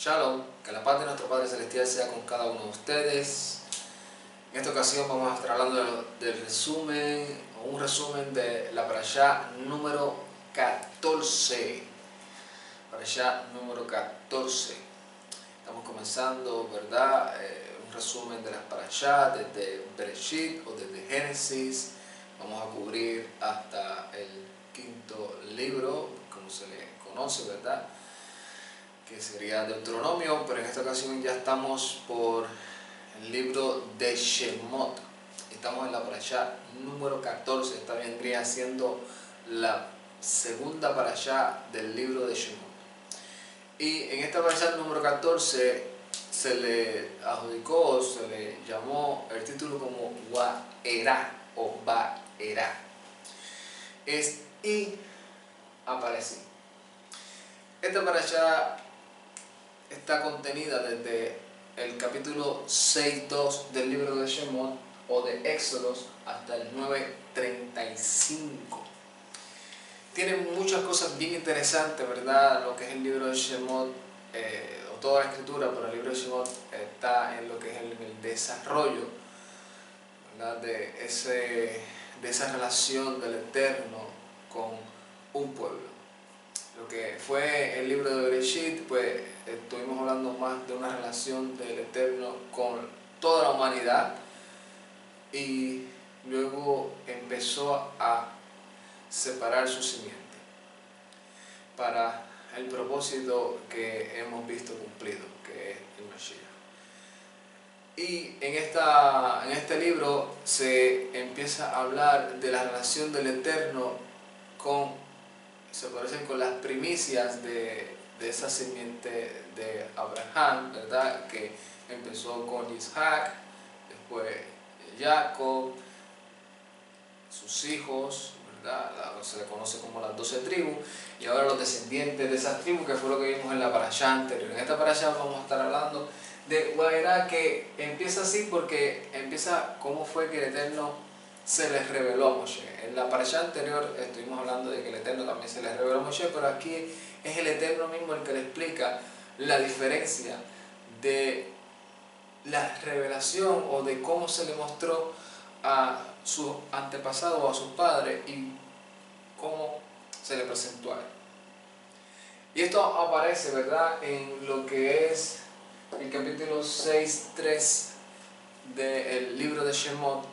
Shalom, que la paz de nuestro Padre Celestial sea con cada uno de ustedes. En esta ocasión vamos a estar hablando del resumen, o un resumen de la parashá número 14. Parashá número 14. Estamos comenzando, ¿verdad? Un resumen de las parashá desde Bereshit o desde Génesis. Vamos a cubrir hasta el quinto libro, como se le conoce, ¿verdad? Que sería Deuteronomio, pero en esta ocasión ya estamos por el libro de Shemot. Estamos en la parashá número 14. Esta vendría siendo la segunda parashá del libro de Shemot. Y en esta parashá número 14 se le adjudicó, se le llamó el título como Waerá o Baerá. Es y aparecí. Esta parashá está contenida desde el capítulo 6.2 del libro de Shemot o de Éxodos hasta el 9.35. Tiene muchas cosas bien interesantes, ¿verdad? Lo que es el libro de Shemot, o toda la escritura, pero el libro de Shemot está en lo que es el desarrollo, ¿verdad? De esa relación del Eterno con un pueblo. Lo que fue el libro de Bereshit, pues estuvimos hablando más de una relación del Eterno con toda la humanidad, y luego empezó a separar su simiente para el propósito que hemos visto cumplido, que es el Mashiach. Y en este libro se empieza a hablar de la relación del Eterno se parecen con las primicias de esa simiente de Abraham, ¿verdad? Que empezó con Isaac, después Jacob, sus hijos, ¿verdad? Se le conoce como las 12 tribus, y ahora los descendientes de esas tribus, que fue lo que vimos en la parashá anterior. En esta parashá vamos a estar hablando de Waerá, que empieza así porque empieza cómo fue que el Eterno se les reveló a Moshe. En la parashá anterior estuvimos hablando de que el Eterno también se les reveló a Moshe, pero aquí es el Eterno mismo el que le explica la diferencia de la revelación o de cómo se le mostró a sus antepasados o a sus padres y cómo se le presentó a él. Y esto aparece, ¿verdad?, en lo que es el capítulo 6.3 del libro de Shemot.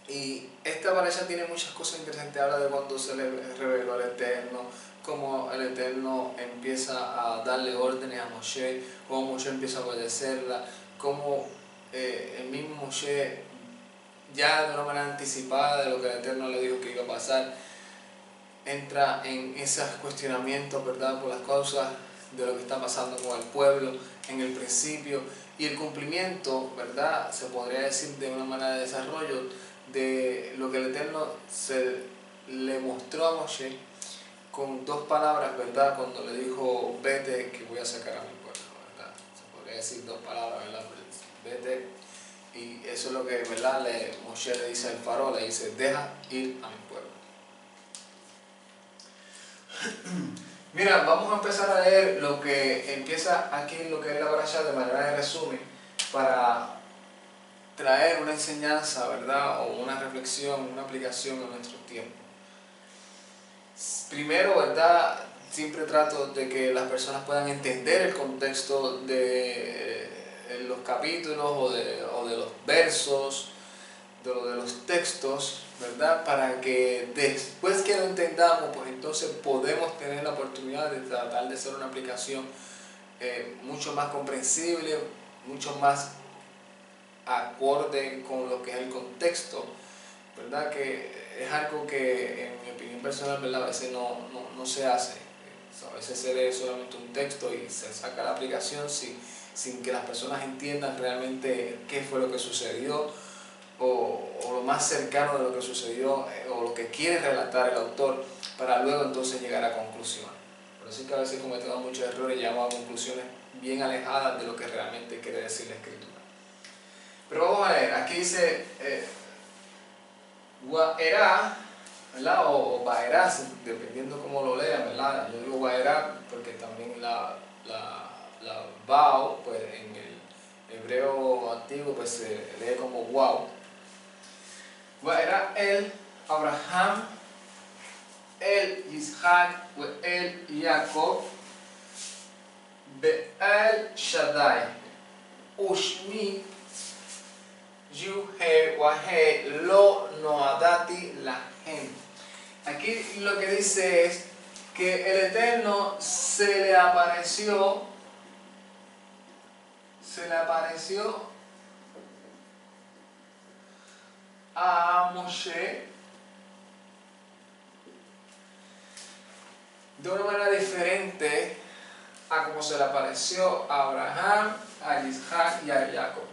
Y esta parashá tiene muchas cosas interesantes. Habla de cuando se le reveló al Eterno, cómo el Eterno empieza a darle órdenes a Moshe, cómo Moshe empieza a obedecerla, cómo el mismo Moshe, ya de una manera anticipada de lo que el Eterno le dijo que iba a pasar, entra en esos cuestionamientos, ¿verdad?, por las causas de lo que está pasando con el pueblo en el principio, y el cumplimiento, ¿verdad?, se podría decir de una manera de desarrollo de lo que el Eterno se le mostró a Moshe con dos palabras, ¿verdad?, cuando le dijo vete que voy a sacar a mi pueblo, ¿verdad? Se podría decir dos palabras, ¿verdad? Vete, y eso es lo que, ¿verdad?, Moshe le dice al faraón, le dice deja ir a mi pueblo. Mira, vamos a empezar a leer lo que empieza aquí en lo que es la parashá de manera de resumen, para traer una enseñanza, ¿verdad?, o una reflexión, una aplicación a nuestro tiempo. Primero, ¿verdad?, siempre trato de que las personas puedan entender el contexto de los capítulos o de los versos, de los textos, ¿verdad?, para que después que lo entendamos, pues entonces podemos tener la oportunidad de tratar de hacer una aplicación mucho más comprensible, mucho más acorde con lo que es el contexto, ¿verdad?, que es algo que en mi opinión personal, ¿verdad?, a veces no se hace. A veces se lee solamente un texto y se saca la aplicación sin que las personas entiendan realmente qué fue lo que sucedió, o lo más cercano de lo que sucedió, o lo que quiere relatar el autor, para luego entonces llegar a conclusiones. Por eso es que a veces cometemos muchos errores y llegamos a conclusiones bien alejadas de lo que realmente quiere decir la escritura. Pero vamos a leer, aquí dice Waerá, ¿verdad?, o Baerá, dependiendo cómo lo lean, ¿verdad? Yo digo Waerá porque también la la Bao, pues en el hebreo antiguo pues se lee como wow. Era el Abraham, el Isaac, el Jacob, Be'el Shaddai, Ushmi, Yuhe, Wahe, Lo, Noadati, Lahem. Aquí lo que dice es que el Eterno se le apareció a Moshe de una manera diferente a como se le apareció a Abraham, a Isaac y a Jacob.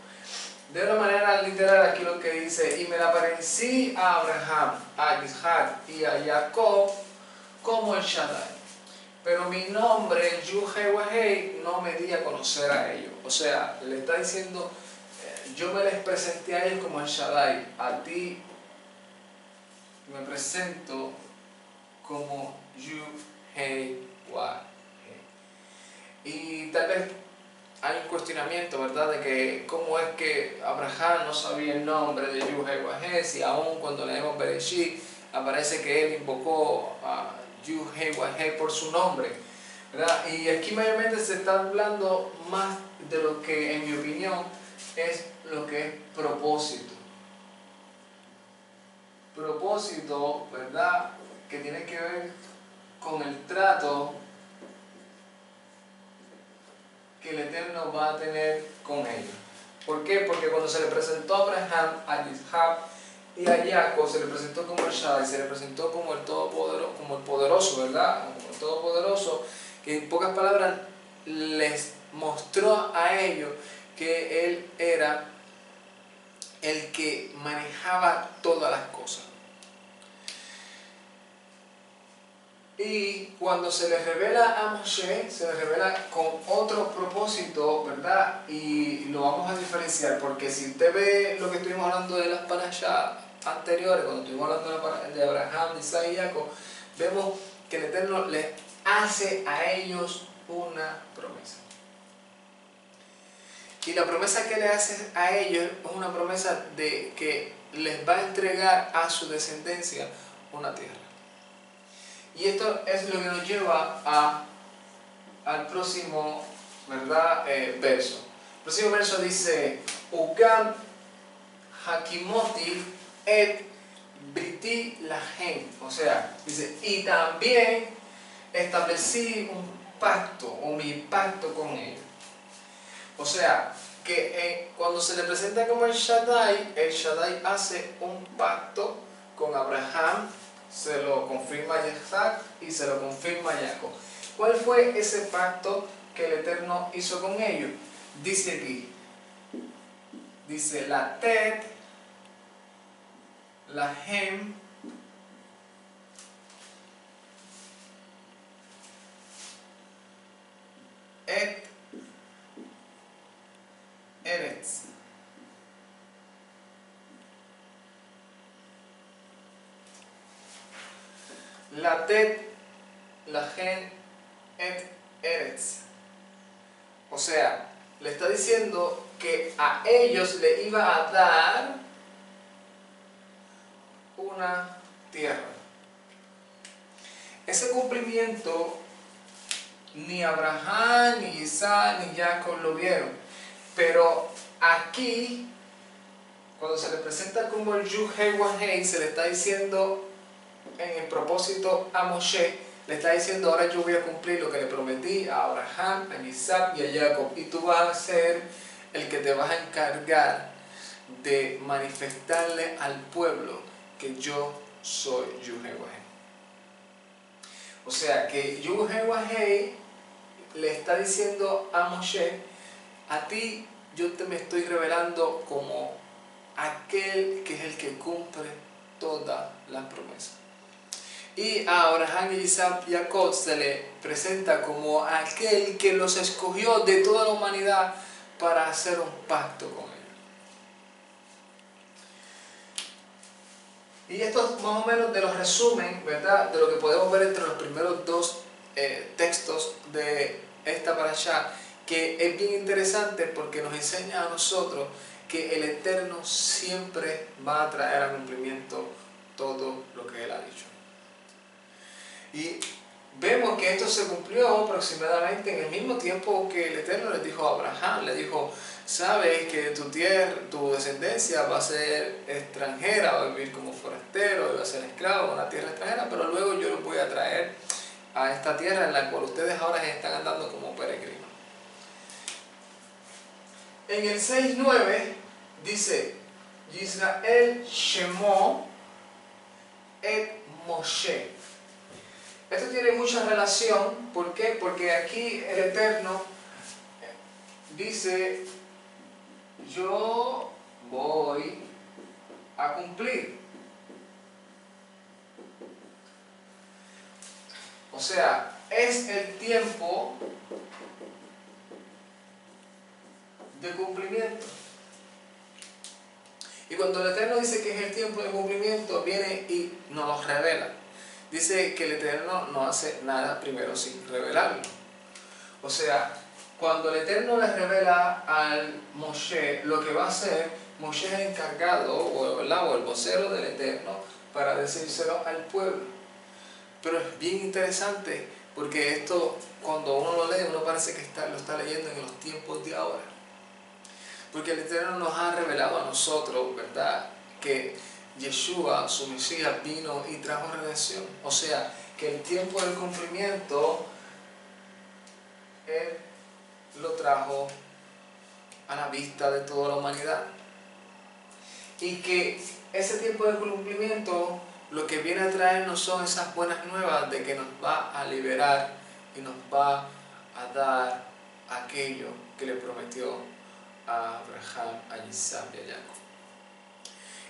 De una manera literal aquí lo que dice, y me le aparecí a Abraham, a Isaac y a Jacob como el Shaddai. Pero mi nombre, Yuhewahei, no me di a conocer a ellos. O sea, le está diciendo, yo me les presenté a ellos como el Shaddai. A ti me presento como Yuhewahei. Y tal vez hay un cuestionamiento, ¿verdad? De que cómo es que Abraham no sabía el nombre de Yuhewahei, si aún cuando leemos Bereshit aparece que él invocó a Yuhewahei por su nombre, ¿verdad? Y aquí mayormente se está hablando más de lo que, en mi opinión, es lo que es propósito. Propósito, ¿verdad? Que tiene que ver con el trato que el Eterno va a tener con ellos. ¿Por qué? Porque cuando se le presentó a Abraham, a Isaac y a Jacob, se le presentó como el Shaddai, se le presentó como el Todopoderoso, como el Poderoso, ¿verdad? Como el Todopoderoso, que en pocas palabras les mostró a ellos que Él era el que manejaba todas las cosas. Y cuando se le revela a Moshe, se le revela con otro propósito, ¿verdad? Y lo vamos a diferenciar, porque si usted ve lo que estuvimos hablando de las parashas anteriores, cuando estuvimos hablando de Abraham, de Isaac y Jacob, vemos que el Eterno les hace a ellos una promesa. Y la promesa que le hace a ellos es una promesa de que les va a entregar a su descendencia una tierra. Y esto es lo que nos lleva al próximo, ¿verdad? Verso. El próximo verso dice, Ugam Hakimoti et Briti Lahem. O sea, dice, y también establecí un pacto, o mi pacto con ellos. O sea, que cuando se le presenta como el Shaddai hace un pacto con Abraham, se lo confirma a Isaac y se lo confirma a Jacob. ¿Cuál fue ese pacto que el Eterno hizo con ellos? Dice aquí, dice la Tet, la Hem, et Eretz. La Tet, la Gen, et Eretz. O sea, le está diciendo que a ellos le iba a dar una tierra. Ese cumplimiento ni Abraham, ni Isaac, ni Jacob lo vieron. Pero aquí, cuando se le presenta como el Yuhewahei, se le está diciendo en el propósito a Moshe, le está diciendo, ahora yo voy a cumplir lo que le prometí a Abraham, a Isaac y a Jacob, y tú vas a ser el que te vas a encargar de manifestarle al pueblo que yo soy Yuhewahei. O sea que Yuhewahei le está diciendo a Moshe, a ti yo me estoy revelando como aquel que es el que cumple todas las promesas. Y a Abraham, Isaac y Jacob se le presenta como aquel que los escogió de toda la humanidad para hacer un pacto con ellos. Y esto es más o menos de los resumen, ¿verdad? De lo que podemos ver entre los primeros dos textos de esta parashá, que es bien interesante porque nos enseña a nosotros que el Eterno siempre va a traer a cumplimiento todo lo que Él ha dicho. Y vemos que esto se cumplió aproximadamente en el mismo tiempo que el Eterno le dijo a Abraham, le dijo, sabes que tu tierra, tu descendencia va a ser extranjera, va a vivir como forastero, va a ser esclavo en una tierra extranjera, pero luego yo los voy a traer a esta tierra en la cual ustedes ahora están andando como peregrinos. En el 6:9 dice, Israel Shemó et Moshe. Esto tiene mucha relación, ¿por qué? Porque aquí el Eterno dice, yo voy a cumplir. O sea, es el tiempo de cumplimiento. Y cuando el Eterno dice que es el tiempo de cumplimiento, viene y nos lo revela. Dice que el Eterno no hace nada primero sin revelarlo. O sea, cuando el Eterno le revela al Moshe lo que va a hacer, Moshe es el encargado o el vocero del Eterno para decírselo al pueblo. Pero es bien interesante porque esto, cuando uno lo lee, uno parece que lo está leyendo en los tiempos de ahora. Porque el Eterno nos ha revelado a nosotros, ¿verdad?, que Yeshua, su Mesías, vino y trajo redención. O sea, que el tiempo del cumplimiento, Él lo trajo a la vista de toda la humanidad. Y que ese tiempo de cumplimiento, lo que viene a traernos son esas buenas nuevas de que nos va a liberar y nos va a dar aquello que le prometió a Abraham, a Isaac y a Jacob.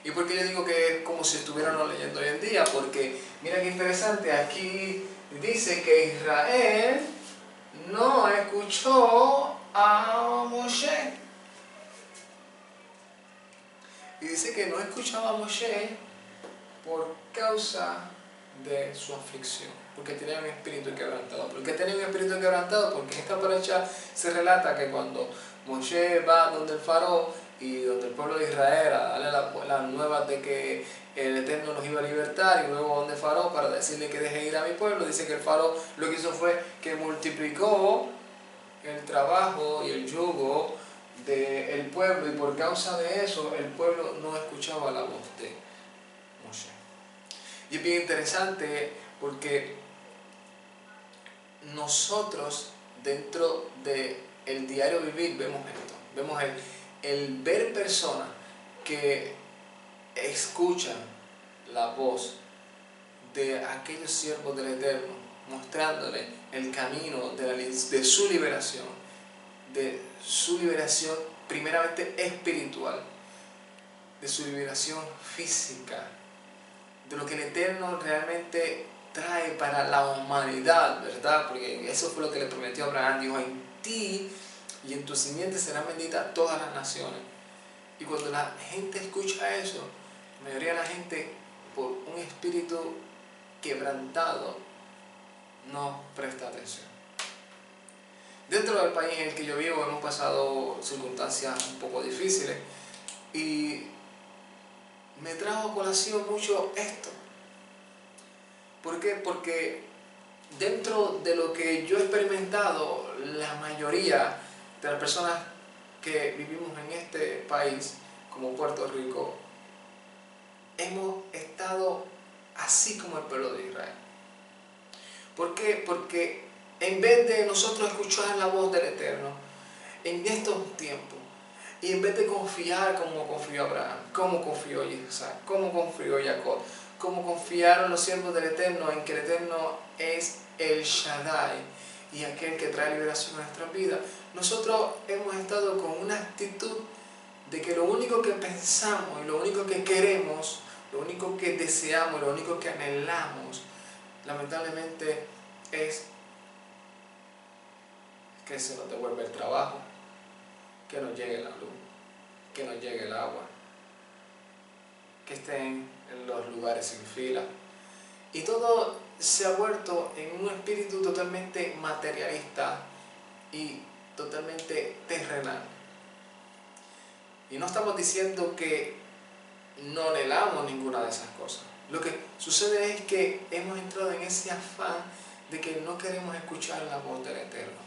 ¿Y por qué yo digo que es como si estuviéramos leyendo hoy en día? Porque mira qué interesante, aquí dice que Israel no escuchó a Moshe. Y dice que no escuchaba a Moshe por causa de su aflicción, porque tenía un espíritu quebrantado. ¿Por qué tenía un espíritu quebrantado? Porque en esta paracha se relata que cuando Moshe va donde el faraón y donde el pueblo de Israel a darle las nuevas de que el Eterno los iba a libertar, y luego donde el faraón para decirle que deje ir a mi pueblo, dice que el faraón lo que hizo fue que multiplicó el trabajo y el yugo del pueblo, y por causa de eso el pueblo no escuchaba la voz de Moshe. Y es bien interesante porque nosotros dentro del diario vivir vemos esto, vemos el ver personas que escuchan la voz de aquellos siervos del Eterno, mostrándole el camino de su liberación primeramente espiritual, de su liberación física, de lo que el Eterno realmente trae para la humanidad, ¿verdad? Porque eso fue lo que le prometió a Abraham, dijo, en ti y en tu simiente serán benditas todas las naciones. Y cuando la gente escucha eso, la mayoría de la gente, por un espíritu quebrantado, no presta atención. Dentro del país en el que yo vivo hemos pasado circunstancias un poco difíciles y me trajo a colación mucho esto. ¿Por qué? Porque dentro de lo que yo he experimentado, la mayoría de las personas que vivimos en este país, como Puerto Rico, hemos estado así como el pueblo de Israel. ¿Por qué? Porque en vez de nosotros escuchar la voz del Eterno en estos tiempos, y en vez de confiar como confió Abraham, como confió Isaac, como confió Jacob, como confiaron los siervos del Eterno en que el Eterno es el Shaddai y aquel que trae liberación a nuestras vidas, nosotros hemos estado con una actitud de que lo único que pensamos y lo único que queremos, lo único que deseamos, lo único que anhelamos, lamentablemente es que se nos devuelva el trabajo, que nos llegue la luz, que nos llegue el agua, que estén en los lugares sin fila. Y todo se ha vuelto en un espíritu totalmente materialista y totalmente terrenal. Y no estamos diciendo que no anhelamos ninguna de esas cosas. Lo que sucede es que hemos entrado en ese afán de que no queremos escuchar la voz del Eterno.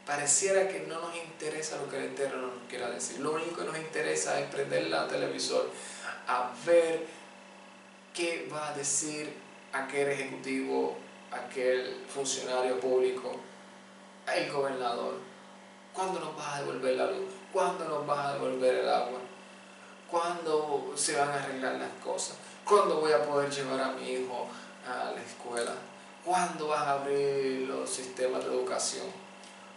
Pareciera que no nos interesa lo que el Eterno nos quiera decir. Lo único que nos interesa es prender la televisor a ver qué va a decir aquel ejecutivo, aquel funcionario público, el gobernador. ¿Cuándo nos vas a devolver la luz? ¿Cuándo nos vas a devolver el agua? ¿Cuándo se van a arreglar las cosas? ¿Cuándo voy a poder llevar a mi hijo a la escuela? ¿Cuándo van a abrir los sistemas de educación?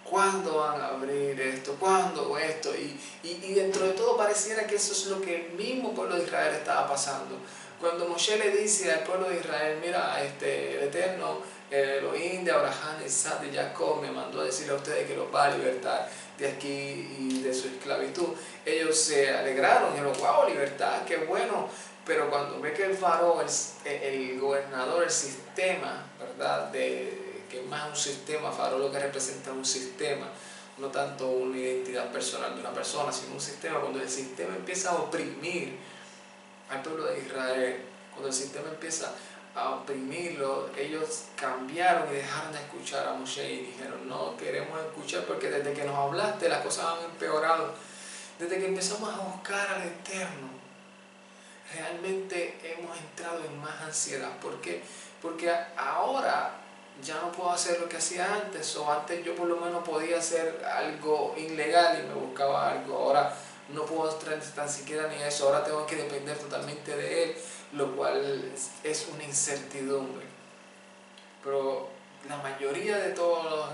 ¿Cuándo van a abrir esto? ¿Cuándo esto? Y dentro de todo pareciera que eso es lo que el mismo pueblo de Israel estaba pasando. Cuando Moshe le dice al pueblo de Israel, mira, el Eterno, el Elohim de Abraham, Isaac y Jacob me mandó a decirle a ustedes que los va a libertar de aquí y de su esclavitud. Ellos se alegraron y dijeron, wow, libertad, qué bueno. Pero cuando ve que el faraón, el gobernador, el sistema, ¿verdad? Que más un sistema, faraón lo que representa es un sistema, no tanto una identidad personal de una persona, sino un sistema. Cuando el sistema empieza a oprimir al pueblo de Israel, cuando el sistema empieza a oprimirlo, ellos cambiaron y dejaron de escuchar a Moshe y dijeron, no queremos escuchar porque desde que nos hablaste las cosas han empeorado. Desde que empezamos a buscar al Eterno, realmente hemos entrado en más ansiedad. ¿Por qué? Porque ahora ya no puedo hacer lo que hacía antes, o antes yo por lo menos podía hacer algo ilegal y me buscaba algo. Ahora no puedo tan siquiera ni eso, ahora tengo que depender totalmente de Él, lo cual es una incertidumbre. Pero la mayoría de todos los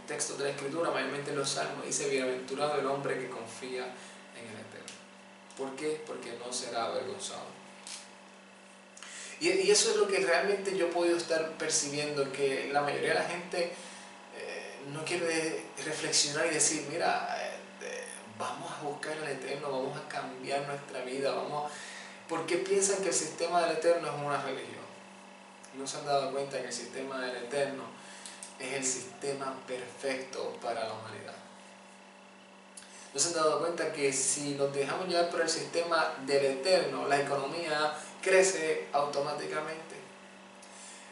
textos de la Escritura, mayormente los Salmos, dice, bienaventurado el hombre que confía en el Eterno. ¿Por qué? Porque no será avergonzado. Y eso es lo que realmente yo he podido estar percibiendo, que la mayoría de la gente no quiere reflexionar y decir, mira, vamos a buscar al Eterno, vamos a cambiar nuestra vida, ¿por qué piensan que el sistema del Eterno es una religión? No se han dado cuenta que el sistema del Eterno es el sistema perfecto para la humanidad. No se han dado cuenta que si nos dejamos llevar por el sistema del Eterno, la economía crece automáticamente.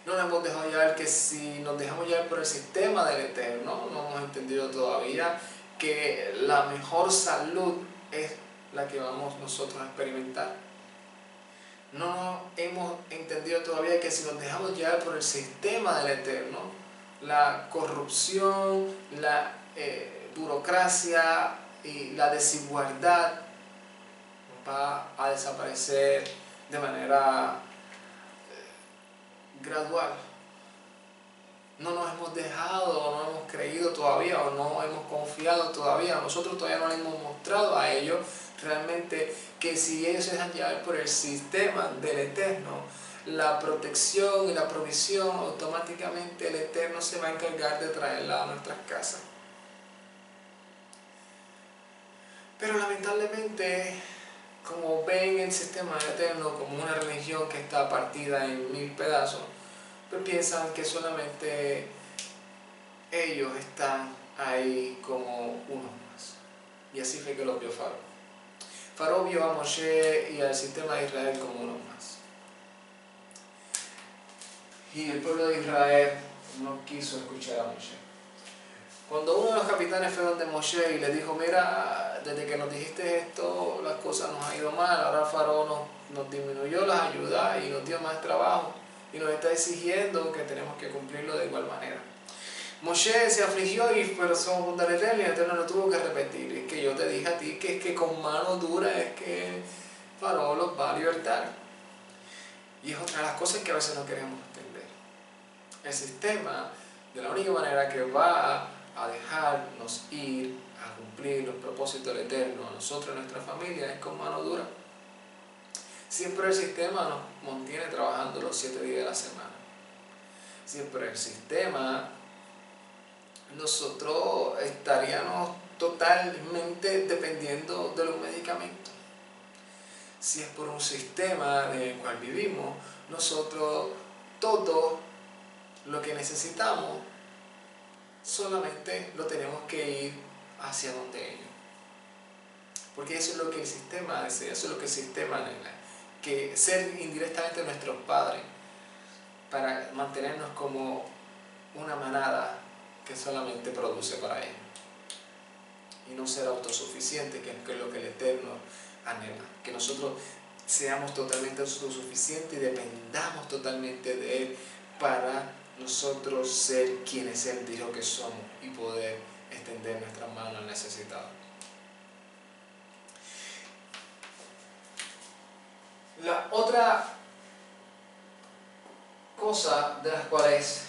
No nos hemos dejado llevar que si nos dejamos llevar por el sistema del Eterno, no hemos entendido todavía que la mejor salud es la que vamos nosotros a experimentar. No hemos entendido todavía que si nos dejamos llevar por el sistema del Eterno, la corrupción, la burocracia y la desigualdad va a desaparecer de manera gradual. No nos hemos dejado, no hemos creído todavía, o no hemos confiado todavía. Nosotros todavía no le hemos mostrado a ellos realmente que si ellos se dejan llevar por el sistema del Eterno, la protección y la provisión, automáticamente el Eterno se va a encargar de traerla a nuestras casas. Pero lamentablemente, como ven el sistema del Eterno como una religión que está partida en 1000 pedazos, pues piensan que solamente ellos están ahí como unos más. Y así fue que lo vio Faraón. Faraón vio a Moshe y al sistema de Israel como unos más. Y el pueblo de Israel no quiso escuchar a Moshe. Cuando uno de los capitanes fue donde Moshe y le dijo, mira, desde que nos dijiste esto, las cosas nos han ido mal, ahora Faraón nos disminuyó las ayudas y nos dio más trabajo y nos está exigiendo que tenemos que cumplirlo de igual manera. Moshe se afligió y pero somos del Eterno y el Eterno lo tuvo que repetir. Es que yo te dije a ti que es que con mano dura es que Faraón los va a libertar. Y es otra de las cosas que a veces no queremos entender. El sistema, de la única manera que va a dejarnos ir a cumplir los propósitos del Eterno, a nosotros y a nuestra familia, es con mano dura. Siempre el sistema nos mantiene trabajando los 7 días de la semana. Siempre el sistema, nosotros estaríamos totalmente dependiendo de los medicamentos. Si es por un sistema en el cual vivimos, nosotros todo lo que necesitamos solamente lo tenemos que ir hacia donde ellos. Porque eso es lo que el sistema desea, eso es lo que el sistema anhela. Que ser indirectamente nuestros padres para mantenernos como una manada que solamente produce para ellos. Y no ser autosuficiente, que es lo que el Eterno anhela. Que nosotros seamos totalmente autosuficientes y dependamos totalmente de Él para nosotros ser quienes Él dijo que somos y poder extender nuestras manos al necesitado. La otra cosa de las cuales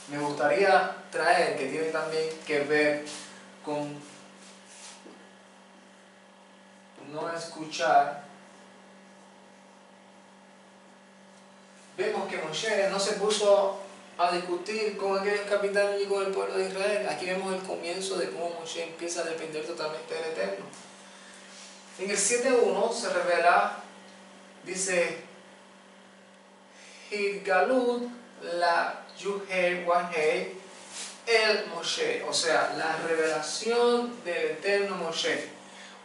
me gustaría traer, que tiene también que ver con no escuchar, vemos que Moshe no se puso a discutir con aquellos capitanes y con el pueblo de Israel. Aquí vemos el comienzo de cómo Moshe empieza a depender totalmente del Eterno. En el 7.1 se revela, dice, Hidgalut la Yuhei Wahei el Moshe, o sea, la revelación del Eterno Moshe.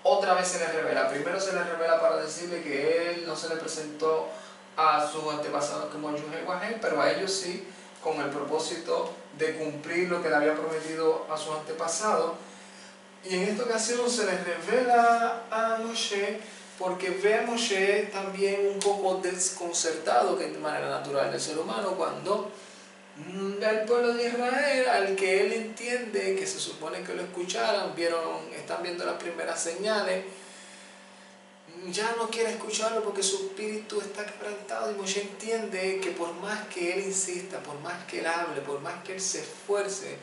Otra vez se le revela. Primero se le revela para decirle que él no se le presentó a sus antepasados como Yuhei Wahei, pero a ellos sí, con el propósito de cumplir lo que le había prometido a sus antepasados. Y en esta ocasión se le revela a Moshe porque ve a Moshe también un poco desconcertado, que es de manera natural del ser humano, cuando el pueblo de Israel, al que él entiende que se supone que lo escucharan, están viendo las primeras señales, ya no quiere escucharlo porque su espíritu está quebrantado, y Moshe entiende que por más que él insista, por más que él hable, por más que él se esfuerce,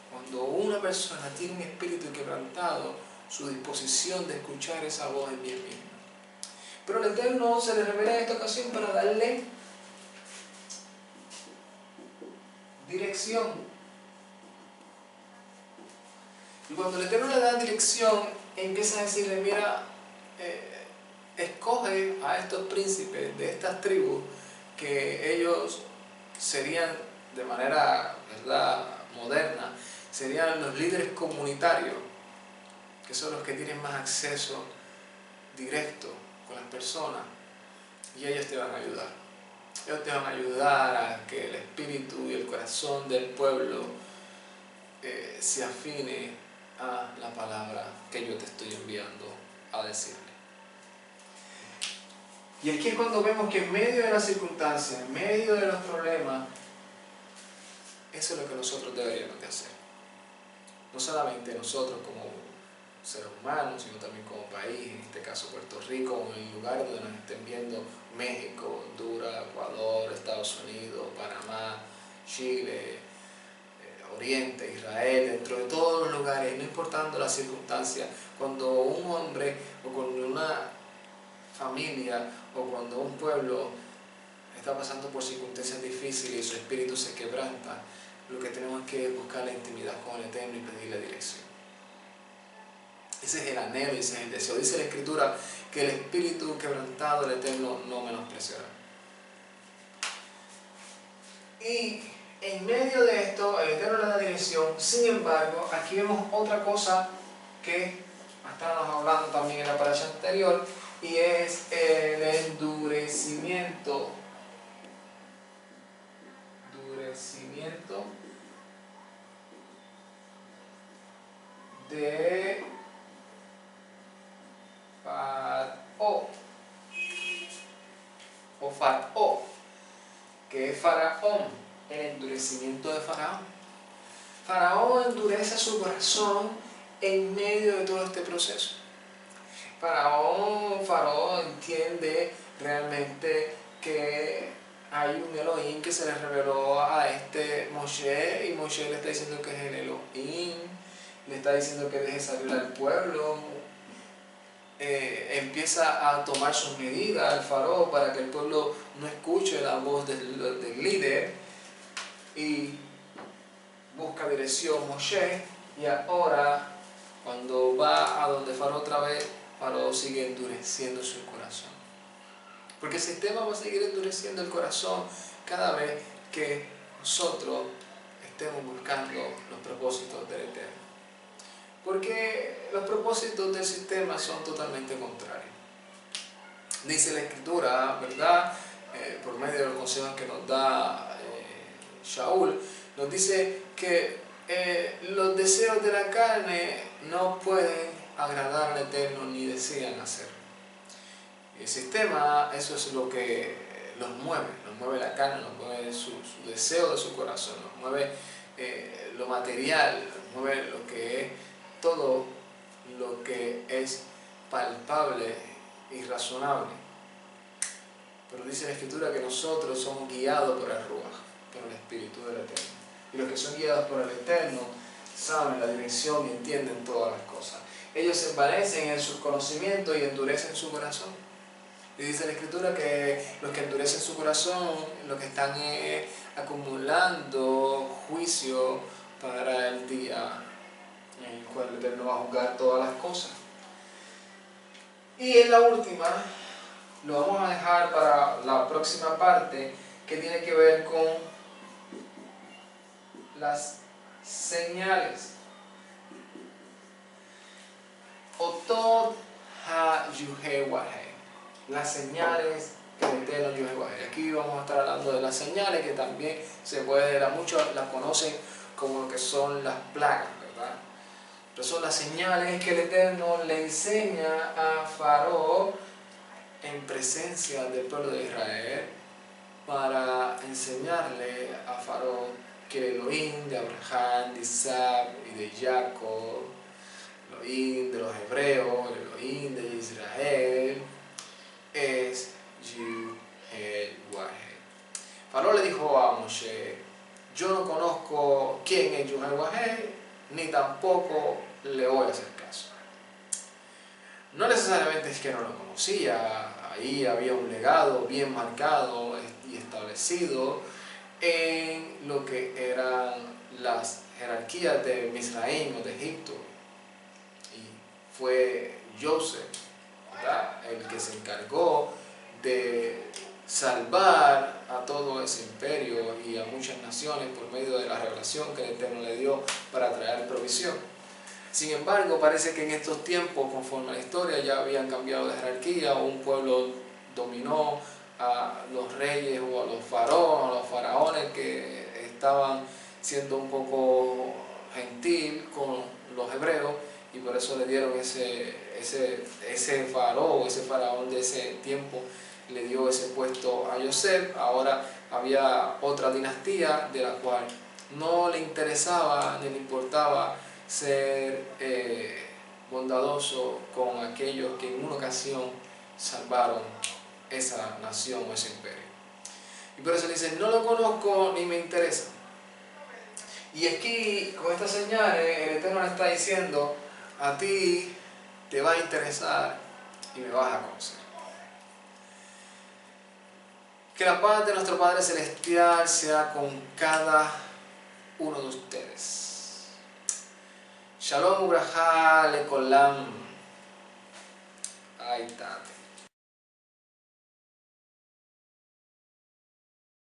cuando una persona tiene un espíritu quebrantado, su disposición de escuchar esa voz es bien mínima. Pero el Eterno se le revela en esta ocasión para darle dirección. Y cuando el Eterno le da dirección, empieza a decirle, mira, escoge a estos príncipes de estas tribus, que ellos serían de manera, ¿verdad?, moderna, serían los líderes comunitarios, que son los que tienen más acceso directo con las personas, y ellos te van a ayudar. Ellos te van a ayudar a que el espíritu y el corazón del pueblo se afine a la palabra que yo te estoy enviando a decirle. Y aquí es cuando vemos que en medio de las circunstancias, en medio de los problemas, eso es lo que nosotros deberíamos de hacer. No solamente nosotros como seres humanos, sino también como país, en este caso Puerto Rico, o en el lugar donde nos estén viendo, México, Honduras, Ecuador, Estados Unidos, Panamá, Chile, Oriente, Israel, dentro de todos los lugares, no importando las circunstancias, cuando un hombre o cuando una familia o cuando un pueblo está pasando por circunstancias difíciles y su espíritu se quebranta, lo que tenemos que buscar la intimidad con el Eterno y pedirle dirección. Ese es el anhelo, ese es el deseo. Dice la Escritura que el espíritu quebrantado del Eterno no menospreciará. Y en medio de esto, el Eterno le da dirección. Sin embargo, aquí vemos otra cosa que estábamos hablando también en la parasha anterior, y es el endurecimiento de Faraón, o Faraón, que es Faraón, el endurecimiento de Faraón. Faraón endurece su corazón en medio de todo este proceso. Faraón entiende realmente que hay un Elohim que se le reveló a este Moshe, y Moshe le está diciendo que es el Elohim, le está diciendo que deje salir al pueblo. Empieza a tomar sus medidas al faraón para que el pueblo no escuche la voz del líder, y busca dirección Moshe. Y ahora, cuando va a donde Faraón otra vez, Faraón sigue endureciendo su corazón, porque el sistema va a seguir endureciendo el corazón cada vez que nosotros estemos buscando los propósitos del Eterno. porque los propósitos del sistema son totalmente contrarios. Dice la Escritura, ¿verdad? Por medio de los consejos que nos da Shaul, nos dice que los deseos de la carne no pueden agradar al Eterno ni desean hacerlo. El sistema, eso es lo que los mueve la carne, los mueve su deseo de su corazón, los mueve lo material, los mueve lo que es todo lo que es palpable y razonable. Pero dice la Escritura que nosotros somos guiados por el Ruach, por el Espíritu del Eterno. Y los que son guiados por el Eterno saben la dirección y entienden todas las cosas. Ellos se envanecen en sus conocimientos y endurecen su corazón. Y dice la Escritura que los que endurecen su corazón, los que están acumulando juicio para el día en el cual el Eterno va a juzgar todas las cosas. Y en la última, lo vamos a dejar para la próxima parte, que tiene que ver con las señales. Otot ha-yuhe-wahe, las señales que el Eterno Yuhe-wahe. Aquí vamos a estar hablando de las señales que también muchos las conocen como lo que son las plagas, ¿verdad? Pero son las señales que el Eterno le enseña a Faraón en presencia del pueblo de Israel, para enseñarle a Faraón que el Elohim de Abraham, de Isaac y de Jacob, el Elohim de los hebreos, el Elohim de Israel, es Yuhe-wahe. Faraón le dijo a Moshe: yo no conozco quién es Yuhe-wahe, ni tampoco le voy a hacer caso. No necesariamente es que no lo conocía, ahí había un legado bien marcado y establecido en lo que eran las jerarquías de Misraim o de Egipto. Y fue Joseph, ¿verdad?, el que se encargó de salvar a todo ese imperio y a muchas naciones por medio de la revelación que el Eterno le dio para traer provisión. Sin embargo, parece que en estos tiempos, conforme a la historia, ya habían cambiado de jerarquía, o un pueblo dominó a los reyes o a los faraones que estaban siendo un poco gentil con los hebreos, y por eso le dieron ese faraón de ese tiempo, le dio ese puesto a Joseph. Ahora había otra dinastía de la cual no le interesaba ni le importaba ser bondadoso con aquellos que en una ocasión salvaron esa nación o ese imperio. Y por eso dice: no lo conozco ni me interesa. Y aquí, con estas señales, el Eterno le está diciendo: a ti te va a interesar y me vas a conocer. Que la paz de nuestro Padre Celestial sea con cada uno de ustedes. Shalom ubraja lekolam. Ahí está.